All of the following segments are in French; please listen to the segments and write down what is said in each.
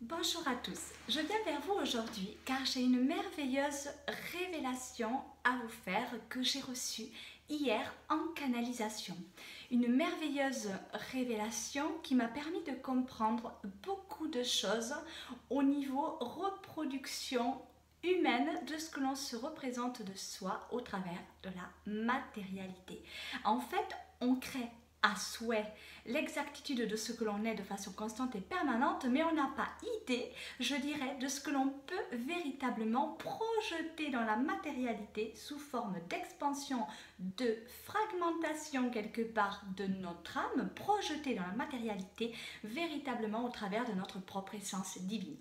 Bonjour à tous, je viens vers vous aujourd'hui car j'ai une merveilleuse révélation à vous faire que j'ai reçue hier en canalisation. Une merveilleuse révélation qui m'a permis de comprendre beaucoup de choses au niveau reproduction humaine de ce que l'on se représente de soi au travers de la matérialité. En fait, on crée à souhait l'exactitude de ce que l'on est de façon constante et permanente, mais on n'a pas idée, je dirais, de ce que l'on peut véritablement projeter dans la matérialité sous forme d'expansion, de fragmentation quelque part de notre âme, projetée dans la matérialité véritablement au travers de notre propre essence divine.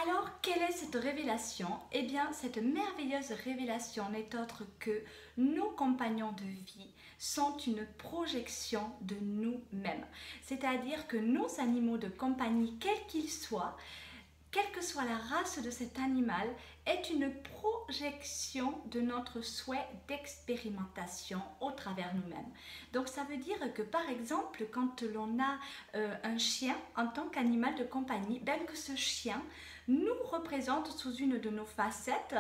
Alors, quelle est cette révélation? Eh bien, cette merveilleuse révélation n'est autre que nos compagnons de vie sont une projection de nous-mêmes. C'est-à-dire que nos animaux de compagnie, quels qu'ils soient, quelle que soit la race de cet animal, est une projection de notre souhait d'expérimentation au travers nous-mêmes. Donc ça veut dire que par exemple, quand l'on a un chien en tant qu'animal de compagnie, bien que ce chien nous représente sous une de nos facettes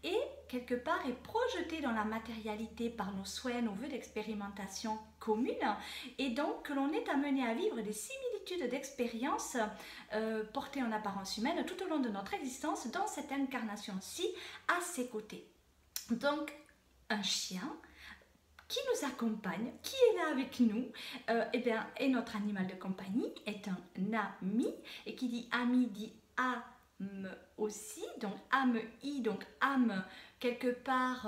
et quelque part est projeté dans la matérialité par nos souhaits, nos vœux d'expérimentation commune, et donc que l'on est amené à vivre des similitudes d'expériences portées en apparence humaine tout au long de notre existence dans cette incarnation-ci à ses côtés. Donc un chien qui nous accompagne, qui est là avec nous, est notre animal de compagnie, est un ami, et qui dit ami dit âme aussi, donc âme-i, donc âme quelque part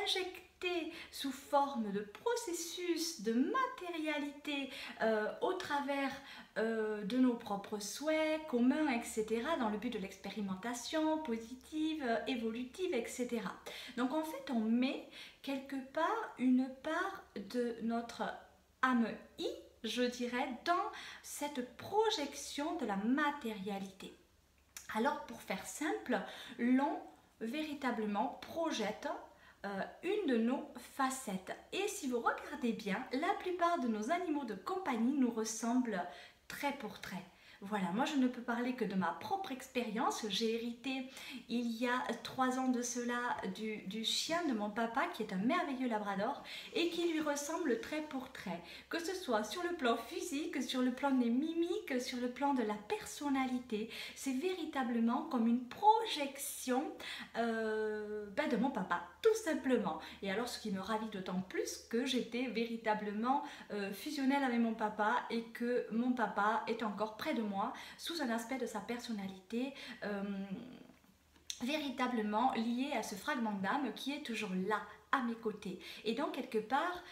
injectée sous forme de processus de matérialité au travers de nos propres souhaits communs, etc., dans le but de l'expérimentation positive, évolutive, etc. Donc en fait, on met quelque part une part de notre âme-i, je dirais, dans cette projection de la matérialité. Alors pour faire simple, l'on véritablement projette une de nos facettes. Et si vous regardez bien, la plupart de nos animaux de compagnie nous ressemblent trait pour trait. Voilà, moi je ne peux parler que de ma propre expérience. J'ai hérité il y a 3 ans de cela du chien de mon papa qui est un merveilleux labrador et qui lui ressemble trait pour trait. Que ce soit sur le plan physique, sur le plan des mimiques, sur le plan de la personnalité, c'est véritablement comme une projection de mon papa, tout simplement. Et alors ce qui me ravit d'autant plus que j'étais véritablement fusionnelle avec mon papa et que mon papa est encore près de moi sous un aspect de sa personnalité véritablement lié à ce fragment d'âme qui est toujours là à mes côtés. Et donc quelque part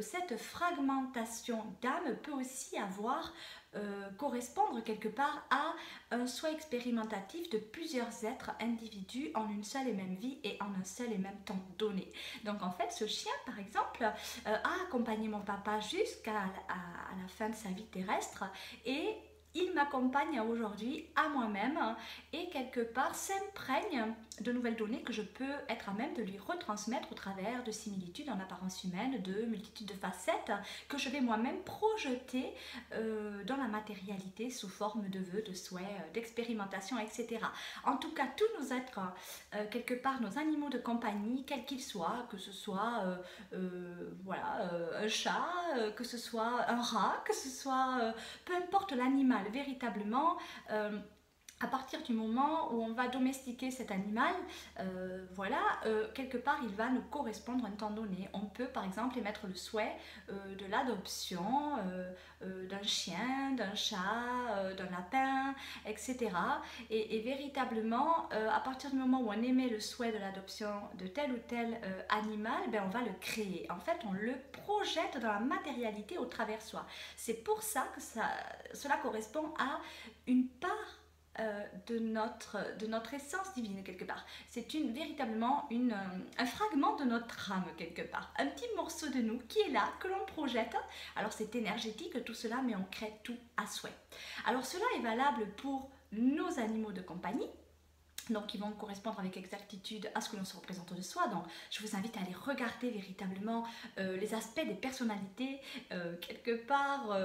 cette fragmentation d'âme peut aussi correspondre quelque part à un souhait expérimentatif de plusieurs êtres individus en une seule et même vie et en un seul et même temps donné. Donc en fait ce chien par exemple a accompagné mon papa jusqu'à la fin de sa vie terrestre et il m'accompagne aujourd'hui à moi-même et quelque part s'imprègne de nouvelles données que je peux être à même de lui retransmettre au travers de similitudes en apparence humaine, de multitudes de facettes que je vais moi-même projeter dans la matérialité sous forme de vœux, de souhaits, d'expérimentation, etc. En tout cas, tous nos êtres, quelque part nos animaux de compagnie, quels qu'ils soient, que ce soit un chat, que ce soit un rat, que ce soit peu importe l'animal, véritablement à partir du moment où on va domestiquer cet animal, quelque part il va nous correspondre à un temps donné. On peut par exemple émettre le souhait de l'adoption d'un chien, d'un chat, d'un lapin, etc. Et véritablement, à partir du moment où on émet le souhait de l'adoption de tel ou tel animal, on va le créer. En fait, on le projette dans la matérialité au travers soi. C'est pour ça que cela correspond à une part de notre essence divine quelque part. C'est véritablement un fragment de notre âme quelque part. Un petit morceau de nous qui est là, que l'on projette. Alors c'est énergétique tout cela, mais on crée tout à souhait. Alors cela est valable pour nos animaux de compagnie, Donc, qui vont correspondre avec exactitude à ce que l'on se représente de soi. Donc, je vous invite à aller regarder véritablement les aspects des personnalités, quelque part,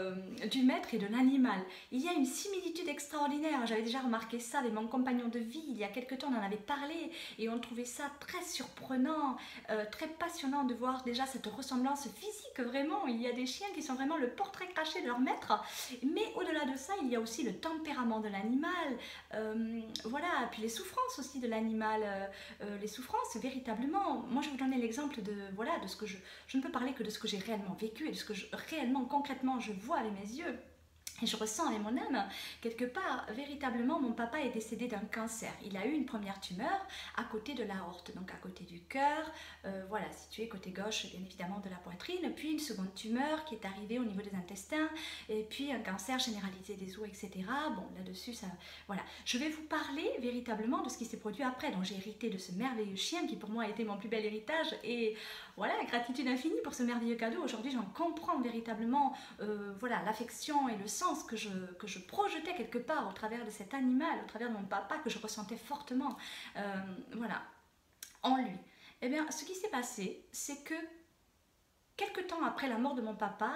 du maître et de l'animal. Il y a une similitude extraordinaire. J'avais déjà remarqué ça avec mon compagnon de vie. Il y a quelque temps, on en avait parlé et on trouvait ça très surprenant, très passionnant de voir déjà cette ressemblance physique. Vraiment, il y a des chiens qui sont vraiment le portrait craché de leur maître. Mais au-delà de ça, il y a aussi le tempérament de l'animal. Voilà, puis les souffrances aussi de l'animal, les souffrances véritablement. Moi je vais vous donner l'exemple de, voilà, de ce que je ne peux parler que de ce que j'ai réellement vécu et de ce que réellement concrètement je vois avec mes yeux. Et je ressens avec mon âme, quelque part, véritablement, mon papa est décédé d'un cancer. Il a eu une première tumeur à côté de l'aorte, donc à côté du cœur, voilà, située côté gauche, bien évidemment, de la poitrine. Puis une seconde tumeur qui est arrivée au niveau des intestins, et puis un cancer généralisé des os, etc. Bon, là-dessus, ça, voilà. Je vais vous parler véritablement de ce qui s'est produit après. Donc j'ai hérité de ce merveilleux chien qui pour moi a été mon plus bel héritage. Et voilà, gratitude infinie pour ce merveilleux cadeau. Aujourd'hui, j'en comprends véritablement, voilà, l'affection et le sens que je projetais quelque part au travers de cet animal, au travers de mon papa, que je ressentais fortement, voilà, en lui. Eh bien, ce qui s'est passé, c'est que quelque temps après la mort de mon papa,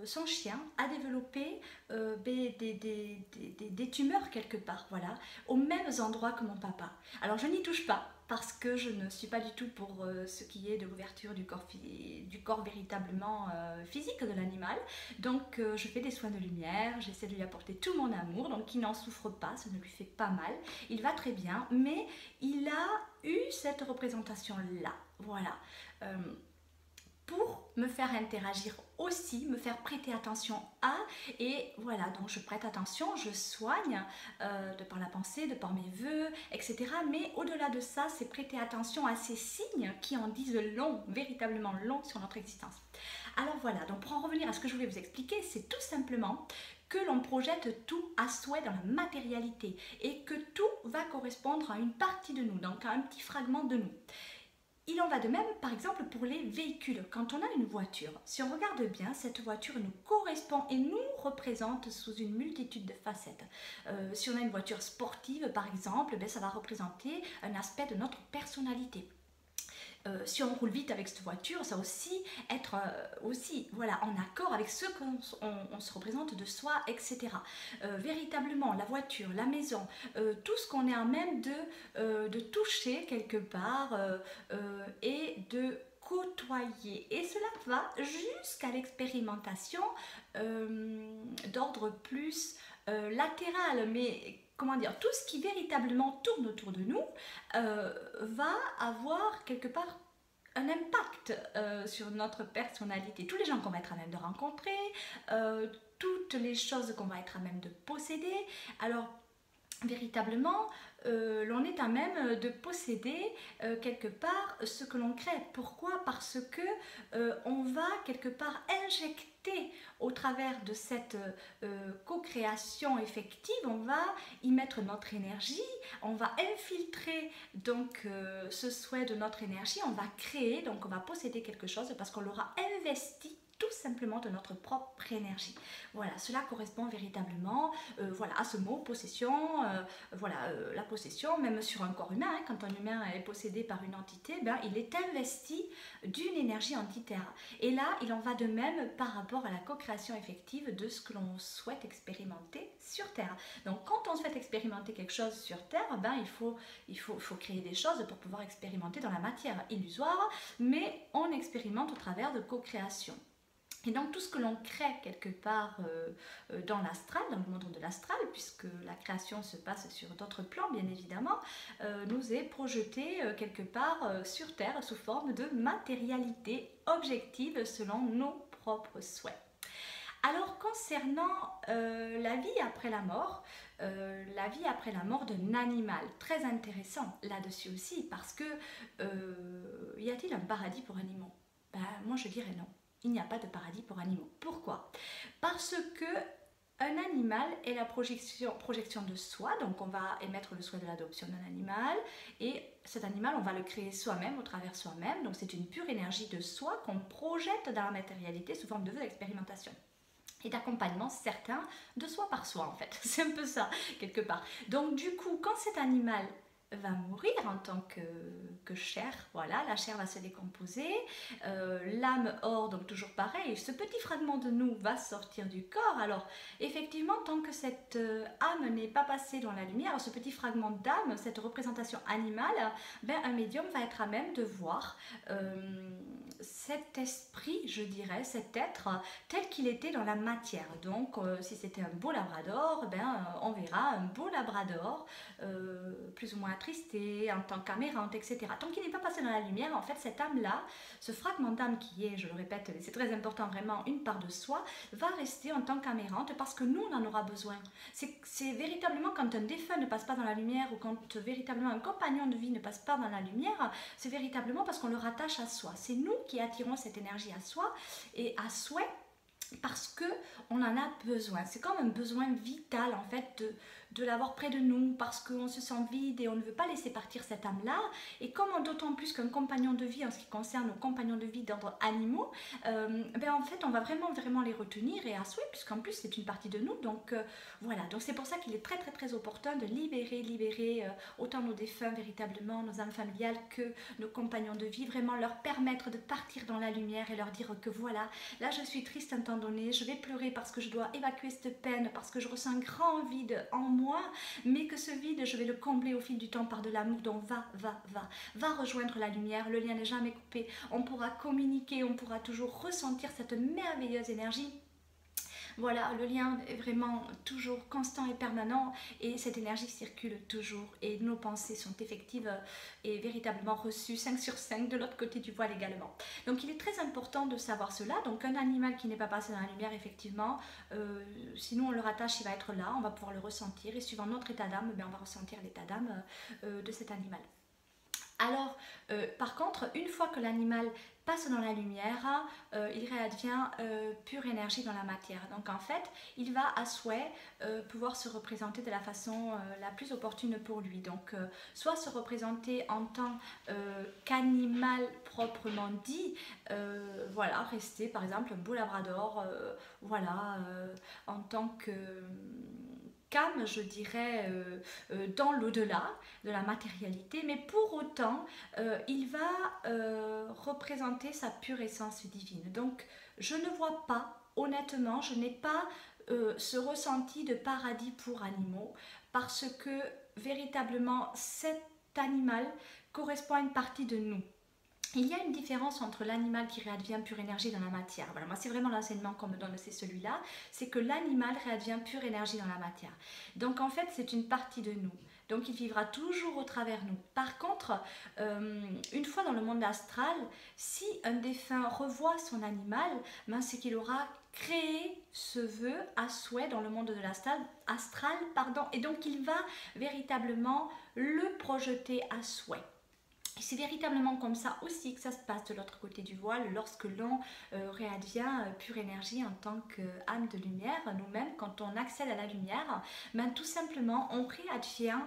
son chien a développé des tumeurs quelque part, voilà, aux mêmes endroits que mon papa. Alors je n'y touche pas, parce que je ne suis pas du tout pour ce qui est de l'ouverture du corps véritablement physique de l'animal. Donc je fais des soins de lumière, j'essaie de lui apporter tout mon amour, donc il n'en souffre pas, ça ne lui fait pas mal, il va très bien, mais il a eu cette représentation-là, voilà. Pour me faire interagir aussi, me faire prêter attention à, et voilà, donc je prête attention, je soigne de par la pensée, de par mes voeux, etc. Mais au-delà de ça, c'est prêter attention à ces signes qui en disent long, véritablement long sur notre existence. Alors voilà, donc pour en revenir à ce que je voulais vous expliquer, c'est tout simplement que l'on projette tout à souhait dans la matérialité et que tout va correspondre à une partie de nous, donc à un petit fragment de nous. Il en va de même, par exemple, pour les véhicules. Quand on a une voiture, si on regarde bien, cette voiture nous correspond et nous représente sous une multitude de facettes. Si on a une voiture sportive, par exemple, ça va représenter un aspect de notre personnalité. Si on roule vite avec cette voiture, ça va aussi être voilà, en accord avec ce qu'on se représente de soi, etc. Véritablement, la voiture, la maison, tout ce qu'on est à même de toucher quelque part et de côtoyer. Et cela va jusqu'à l'expérimentation d'ordre plus latéral, mais comment dire, tout ce qui véritablement tourne autour de nous va avoir quelque part un impact sur notre personnalité. Tous les gens qu'on va être à même de rencontrer, toutes les choses qu'on va être à même de posséder. Alors, véritablement, l'on est à même de posséder quelque part ce que l'on crée. Pourquoi? Parce que on va quelque part injecter au travers de cette co-création effective, on va y mettre notre énergie, on va infiltrer donc ce souhait de notre énergie, on va créer, donc on va posséder quelque chose parce qu'on l'aura investi tout simplement de notre propre énergie. Voilà, cela correspond véritablement voilà, à ce mot possession, voilà, la possession, même sur un corps humain, hein, quand un humain est possédé par une entité, ben, il est investi d'une énergie entitaire. Et là, il en va de même par rapport à la co-création effective de ce que l'on souhaite expérimenter sur Terre. Donc quand on souhaite expérimenter quelque chose sur Terre, ben, il faut créer des choses pour pouvoir expérimenter dans la matière illusoire, mais on expérimente au travers de co-création. Et donc tout ce que l'on crée quelque part dans l'astral, dans le monde de l'astral, puisque la création se passe sur d'autres plans bien évidemment, nous est projeté quelque part sur Terre sous forme de matérialité objective selon nos propres souhaits. Alors concernant la vie après la mort d'un animal, très intéressant là-dessus aussi, parce que y a-t-il un paradis pour animaux? Ben, moi je dirais non. Il n'y a pas de paradis pour animaux. Pourquoi? Parce que un animal est la projection de soi, donc on va émettre le souhait de l'adoption d'un animal, et cet animal, on va le créer soi-même, au travers soi-même, donc c'est une pure énergie de soi qu'on projette dans la matérialité sous forme de vœux d'expérimentation et d'accompagnement certain de soi par soi en fait. C'est un peu ça, quelque part. Donc du coup, quand cet animal va mourir en tant que chair, voilà, la chair va se décomposer, l'âme hors, donc toujours pareil, ce petit fragment de nous va sortir du corps. Alors effectivement, tant que cette âme n'est pas passée dans la lumière, ce petit fragment d'âme, cette représentation animale, ben, un médium va être à même de voir cet esprit, je dirais, cet être tel qu'il était dans la matière. Donc si c'était un beau labrador, ben, on verra un beau labrador plus ou moins attristé, en tant qu'amérante, etc. Tant qu'il n'est pas passé dans la lumière, en fait, cette âme-là, ce fragment d'âme qui est, je le répète, c'est très important, vraiment une part de soi, va rester en tant qu'amérante parce que nous, on en aura besoin. C'est véritablement quand un défunt ne passe pas dans la lumière ou quand véritablement un compagnon de vie ne passe pas dans la lumière, c'est véritablement parce qu'on le rattache à soi. C'est nous qui attirons cette énergie à soi et à souhait parce que on en a besoin. C'est comme un besoin vital en fait de l'avoir près de nous parce qu'on se sent vide et on ne veut pas laisser partir cette âme-là. Et comme d'autant plus qu'un compagnon de vie, en ce qui concerne nos compagnons de vie d'ordre animaux, ben en fait on va vraiment les retenir et à souhait puisqu'en plus c'est une partie de nous. Donc voilà, donc c'est pour ça qu'il est très opportun de libérer autant nos défunts véritablement, nos âmes familiales que nos compagnons de vie, vraiment leur permettre de partir dans la lumière et leur dire que voilà, là je suis triste un temps donné, je vais pleurer parce que je dois évacuer cette peine, parce que je ressens un grand vide en moi, mais que ce vide, je vais le combler au fil du temps par de l'amour. Donc va rejoindre la lumière, le lien n'est jamais coupé, on pourra communiquer, on pourra toujours ressentir cette merveilleuse énergie. Voilà, le lien est vraiment toujours constant et permanent et cette énergie circule toujours et nos pensées sont effectives et véritablement reçues 5 sur 5 de l'autre côté du voile également. Donc il est très important de savoir cela. Donc un animal qui n'est pas passé dans la lumière, effectivement, sinon on le rattache, il va être là, on va pouvoir le ressentir et suivant notre état d'âme, on va ressentir l'état d'âme de cet animal. Alors, par contre, une fois que l'animal passe dans la lumière, il réadvient pure énergie dans la matière. Donc en fait, il va à souhait pouvoir se représenter de la façon la plus opportune pour lui. Donc soit se représenter en tant qu'animal proprement dit, voilà, rester par exemple un beau labrador, voilà, en tant que qu'âme, je dirais, dans l'au-delà de la matérialité, mais pour autant, il va représenter sa pure essence divine. Donc, je ne vois pas, honnêtement, je n'ai pas ce ressenti de paradis pour animaux, parce que véritablement, cet animal correspond à une partie de nous. Il y a une différence entre l'animal qui réadvient pure énergie dans la matière. Voilà, moi c'est vraiment l'enseignement qu'on me donne, c'est celui-là. C'est que l'animal réadvient pure énergie dans la matière. Donc en fait c'est une partie de nous. Donc il vivra toujours au travers nous. Par contre, une fois dans le monde astral, si un défunt revoit son animal, ben c'est qu'il aura créé ce vœu à souhait dans le monde de l'astral, et donc il va véritablement le projeter à souhait. C'est véritablement comme ça aussi que ça se passe de l'autre côté du voile lorsque l'on réadvient pure énergie en tant qu'âme de lumière. Nous-mêmes, quand on accède à la lumière, ben, tout simplement on réadvient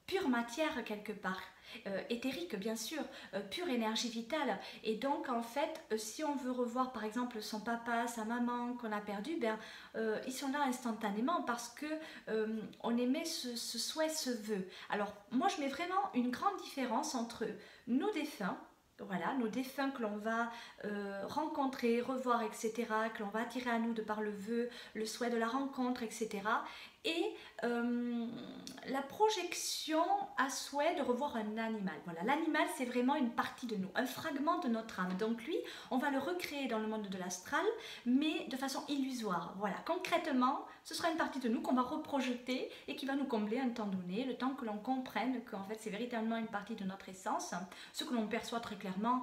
pure matière quelque part. Éthérique bien sûr, pure énergie vitale et donc en fait si on veut revoir par exemple son papa, sa maman qu'on a perdu, ben, ils sont là instantanément parce que on émet ce souhait, ce vœu. Alors moi je mets vraiment une grande différence entre nos défunts, voilà, nos défunts que l'on va rencontrer, revoir, etc., que l'on va attirer à nous de par le vœu, le souhait de la rencontre, etc., et la projection à souhait de revoir un animal. Voilà, l'animal c'est vraiment une partie de nous, un fragment de notre âme. Donc lui, on va le recréer dans le monde de l'astral, mais de façon illusoire. Voilà, concrètement, ce sera une partie de nous qu'on va reprojeter et qui va nous combler un temps donné, le temps que l'on comprenne qu'en fait c'est véritablement une partie de notre essence, ce que l'on perçoit très clairement.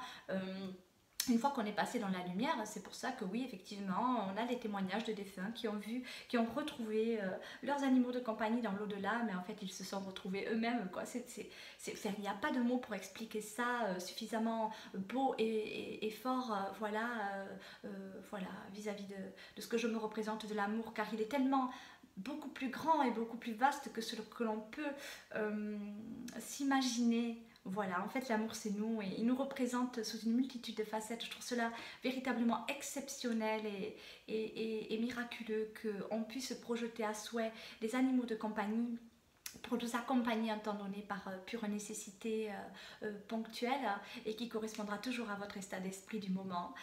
Une fois qu'on est passé dans la lumière, c'est pour ça que oui, effectivement, on a des témoignages de défunts qui ont vu, qui ont retrouvé leurs animaux de compagnie dans l'au-delà, mais en fait ils se sont retrouvés eux-mêmes, quoi. Il n'y a pas de mots pour expliquer ça suffisamment beau et fort, voilà, vis-à-vis de ce que je me représente de l'amour, car il est tellement beaucoup plus grand et beaucoup plus vaste que ce que l'on peut s'imaginer. Voilà, en fait l'amour c'est nous et il nous représente sous une multitude de facettes. Je trouve cela véritablement exceptionnel et miraculeux qu'on puisse projeter à souhait des animaux de compagnie pour nous accompagner à un temps donné par pure nécessité ponctuelle et qui correspondra toujours à votre état d'esprit du moment.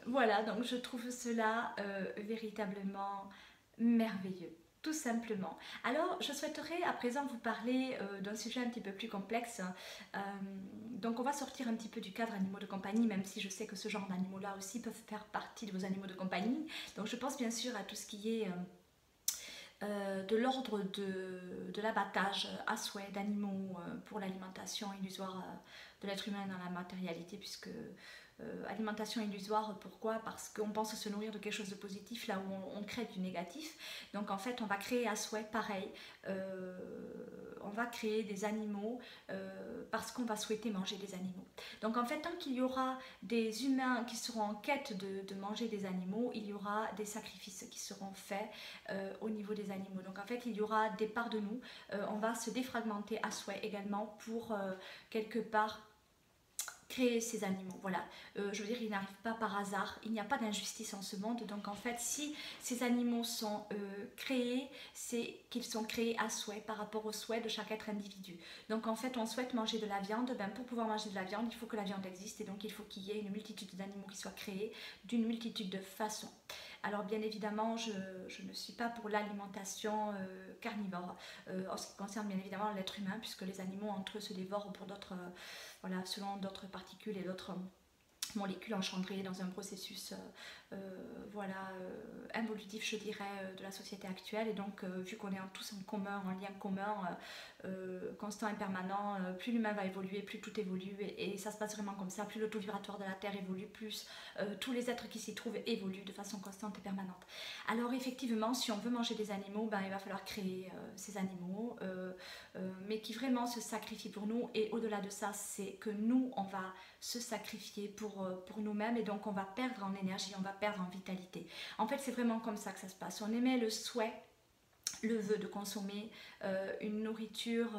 Voilà, donc je trouve cela véritablement merveilleux, tout simplement. Alors, je souhaiterais à présent vous parler d'un sujet un petit peu plus complexe. Donc, on va sortir un petit peu du cadre animaux de compagnie, même si je sais que ce genre d'animaux-là aussi peuvent faire partie de vos animaux de compagnie. Donc, je pense bien sûr à tout ce qui est de l'ordre de l'abattage à souhait d'animaux pour l'alimentation illusoire de l'être humain dans la matérialité, puisque alimentation illusoire, pourquoi? Parce qu'on pense se nourrir de quelque chose de positif là où on crée du négatif. Donc en fait on va créer à souhait pareil, on va créer des animaux parce qu'on va souhaiter manger des animaux. Donc en fait tant qu'il y aura des humains qui seront en quête de manger des animaux, il y aura des sacrifices qui seront faits au niveau des animaux. Donc en fait il y aura des parts de nous, on va se défragmenter à souhait également pour quelque part créer ces animaux. Voilà, je veux dire, ils n'arrivent pas par hasard, il n'y a pas d'injustice en ce monde. Donc en fait, si ces animaux sont créés, c'est qu'ils sont créés à souhait par rapport au souhait de chaque être individu. Donc en fait, on souhaite manger de la viande, ben, pour pouvoir manger de la viande, il faut que la viande existe et donc il faut qu'il y ait une multitude d'animaux qui soient créés d'une multitude de façons. Alors bien évidemment, je ne suis pas pour l'alimentation carnivore en ce qui concerne bien évidemment l'être humain, puisque les animaux entre eux se dévorent pour d'autres, voilà, selon d'autres particules et d'autres molécules engendrées dans un processus voilà, involutif, je dirais, de la société actuelle. Et donc, vu qu'on est tous en commun, en lien commun, constant et permanent, plus l'humain va évoluer, plus tout évolue, et ça se passe vraiment comme ça. Plus le taux vibratoire de la Terre évolue, plus tous les êtres qui s'y trouvent évoluent de façon constante et permanente. Alors effectivement, si on veut manger des animaux, ben, il va falloir créer ces animaux, mais qui vraiment se sacrifient pour nous. Et au-delà de ça, c'est que nous, on va se sacrifier pour nous-mêmes, et donc on va perdre en énergie, on va perdre en vitalité. En fait, c'est vraiment comme ça que ça se passe. On émet le souhait, le vœu de consommer une nourriture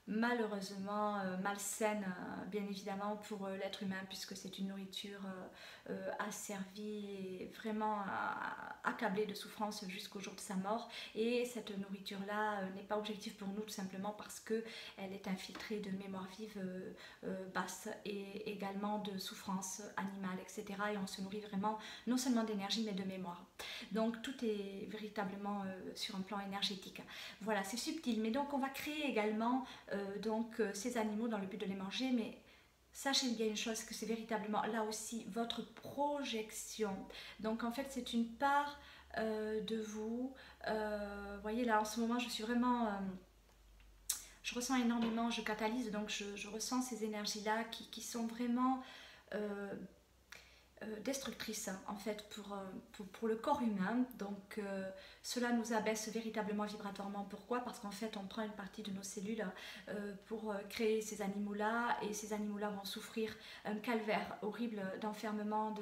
malheureusement malsaine, bien évidemment, pour l'être humain, puisque c'est une nourriture asservie et vraiment accablée de souffrance jusqu'au jour de sa mort. Et cette nourriture-là n'est pas objective pour nous, tout simplement parce qu'elle est infiltrée de mémoire vive basse et également de souffrance animale, etc. Et on se nourrit vraiment non seulement d'énergie, mais de mémoire. Donc tout est véritablement sur un plan énergétique. Voilà, c'est subtil. Mais donc on va créer également ces animaux dans le but de les manger, mais sachez bien une chose, que c'est véritablement là aussi votre projection. Donc en fait c'est une part de vous. Voyez là en ce moment je suis vraiment... je ressens énormément, je catalyse, donc je ressens ces énergies-là qui sont vraiment destructrices en fait pour le corps humain. Donc cela nous abaisse véritablement vibratoirement. Pourquoi? Parce qu'en fait on prend une partie de nos cellules pour créer ces animaux-là, et ces animaux-là vont souffrir un calvaire horrible d'enfermement,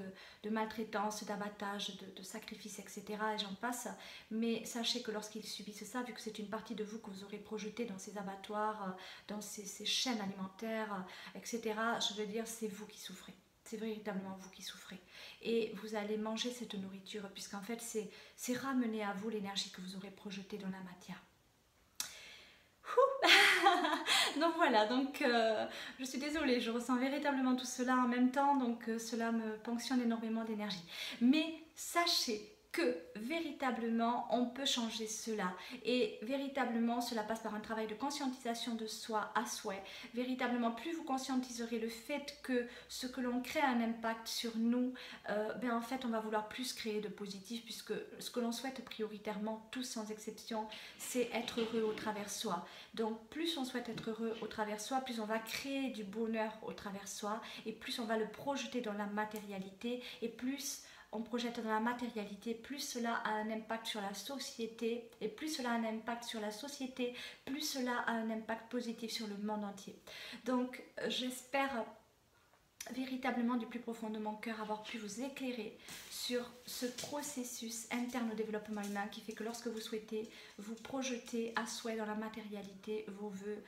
de maltraitance, d'abattage, de sacrifice, etc. Et j'en passe. Mais sachez que lorsqu'ils subissent ça, vu que c'est une partie de vous que vous aurez projetée dans ces abattoirs, dans ces chaînes alimentaires, etc., je veux dire, c'est vous qui souffrez. C'est véritablement vous qui souffrez. Et vous allez manger cette nourriture, puisqu'en fait, c'est ramener à vous l'énergie que vous aurez projetée dans la matière. Donc voilà, donc je suis désolée, je ressens véritablement tout cela en même temps, donc cela me ponctionne énormément d'énergie. Mais sachez que véritablement on peut changer cela, et véritablement cela passe par un travail de conscientisation de soi à souhait. Véritablement, plus vous conscientiserez le fait que ce que l'on crée a un impact sur nous, ben en fait on va vouloir plus créer de positif, puisque ce que l'on souhaite prioritairement, tous sans exception, c'est être heureux au travers soi. Donc plus on souhaite être heureux au travers soi, plus on va créer du bonheur au travers soi, et plus on va le projeter dans la matérialité, et plus on projette dans la matérialité, plus cela a un impact sur la société, et plus cela a un impact sur la société, plus cela a un impact positif sur le monde entier. Donc j'espère véritablement du plus profond de mon cœur avoir pu vous éclairer sur ce processus interne au développement humain qui fait que lorsque vous souhaitez vous projeter à souhait dans la matérialité vos voeux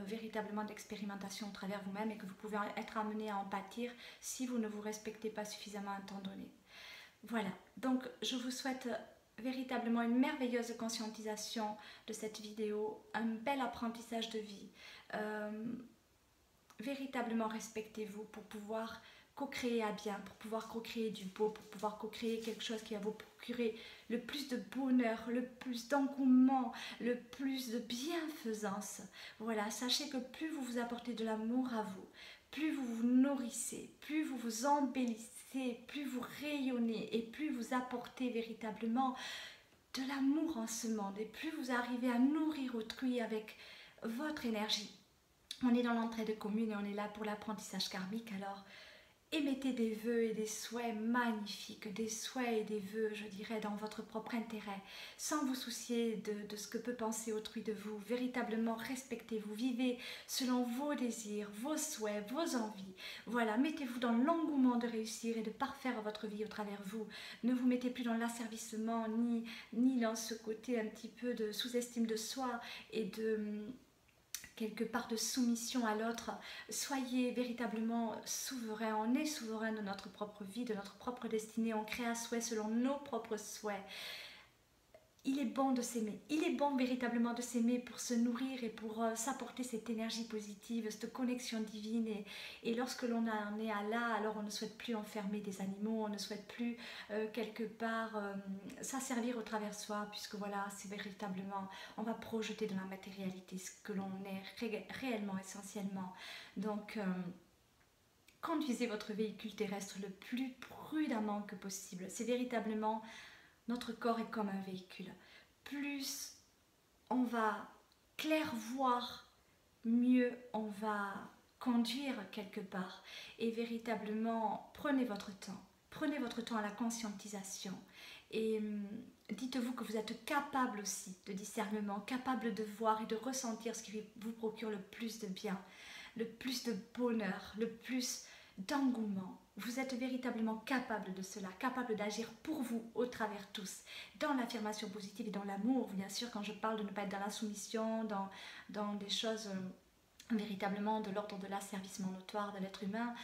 véritablement d'expérimentation au travers vous-même, et que vous pouvez être amené à en pâtir si vous ne vous respectez pas suffisamment à un temps donné. Voilà, donc je vous souhaite véritablement une merveilleuse conscientisation de cette vidéo, un bel apprentissage de vie. Véritablement respectez-vous pour pouvoir co-créer à bien, pour pouvoir co-créer du beau, pour pouvoir co-créer quelque chose qui va vous procurer le plus de bonheur, le plus d'engouement, le plus de bienfaisance. Voilà, sachez que plus vous vous apportez de l'amour à vous, plus vous vous nourrissez, plus vous vous embellissez, plus vous rayonnez et plus vous apportez véritablement de l'amour en ce monde et plus vous arrivez à nourrir autrui avec votre énergie. On est dans l'entraide commune et on est là pour l'apprentissage karmique, alors émettez des vœux et des souhaits magnifiques, des souhaits et des vœux, je dirais, dans votre propre intérêt, sans vous soucier de ce que peut penser autrui de vous. Véritablement respectez-vous, vivez selon vos désirs, vos souhaits, vos envies. Voilà, mettez-vous dans l'engouement de réussir et de parfaire votre vie au travers vous. Ne vous mettez plus dans l'asservissement, ni dans ce côté un petit peu de sous-estime de soi et de quelque part de soumission à l'autre. Soyez véritablement souverain, on est souverain de notre propre vie, de notre propre destinée, on crée un souhait selon nos propres souhaits. Il est bon de s'aimer, il est bon véritablement de s'aimer pour se nourrir et pour s'apporter cette énergie positive, cette connexion divine et lorsque l'on en est à là, alors on ne souhaite plus enfermer des animaux, on ne souhaite plus quelque part s'asservir au travers soi, puisque voilà, c'est véritablement, on va projeter dans la matérialité ce que l'on est réellement, essentiellement. Donc conduisez votre véhicule terrestre le plus prudemment que possible, c'est véritablement... Notre corps est comme un véhicule. Plus on va clairvoir, mieux on va conduire quelque part. Et véritablement, prenez votre temps. Prenez votre temps à la conscientisation. Et dites-vous que vous êtes capable aussi de discernement, capable de voir et de ressentir ce qui vous procure le plus de bien, le plus de bonheur, le plus d'engouement. Vous êtes véritablement capable de cela, capable d'agir pour vous au travers tous, dans l'affirmation positive et dans l'amour. Bien sûr, quand je parle de ne pas être dans la soumission, dans des choses véritablement de l'ordre de l'asservissement notoire de l'être humain,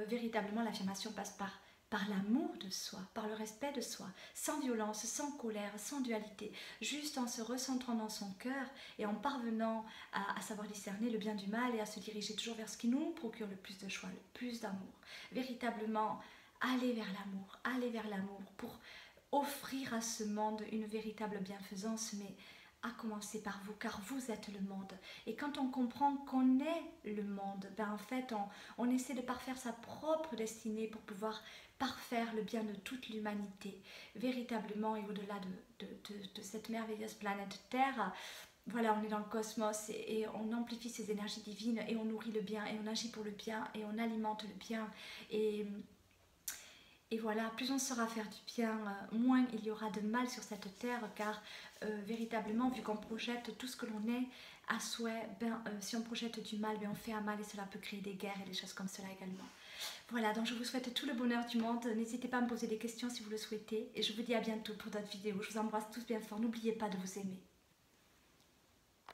véritablement l'affirmation passe par l'amour de soi, par le respect de soi, sans violence, sans colère, sans dualité, juste en se recentrant dans son cœur et en parvenant à savoir discerner le bien du mal et à se diriger toujours vers ce qui nous procure le plus de joie, le plus d'amour. Véritablement, aller vers l'amour pour offrir à ce monde une véritable bienfaisance, mais à commencer par vous, car vous êtes le monde. Et quand on comprend qu'on est le monde, ben en fait, on essaie de parfaire sa propre destinée pour pouvoir parfaire le bien de toute l'humanité, véritablement, et au-delà de cette merveilleuse planète Terre. Voilà, on est dans le cosmos et on amplifie ces énergies divines et on nourrit le bien et on agit pour le bien et on alimente le bien. Et voilà, plus on saura faire du bien, moins il y aura de mal sur cette terre, car véritablement, vu qu'on projette tout ce que l'on est à souhait, si on projette du mal, on fait un mal et cela peut créer des guerres et des choses comme cela également. Voilà, donc je vous souhaite tout le bonheur du monde. N'hésitez pas à me poser des questions si vous le souhaitez. Et je vous dis à bientôt pour d'autres vidéos. Je vous embrasse tous bien fort. N'oubliez pas de vous aimer.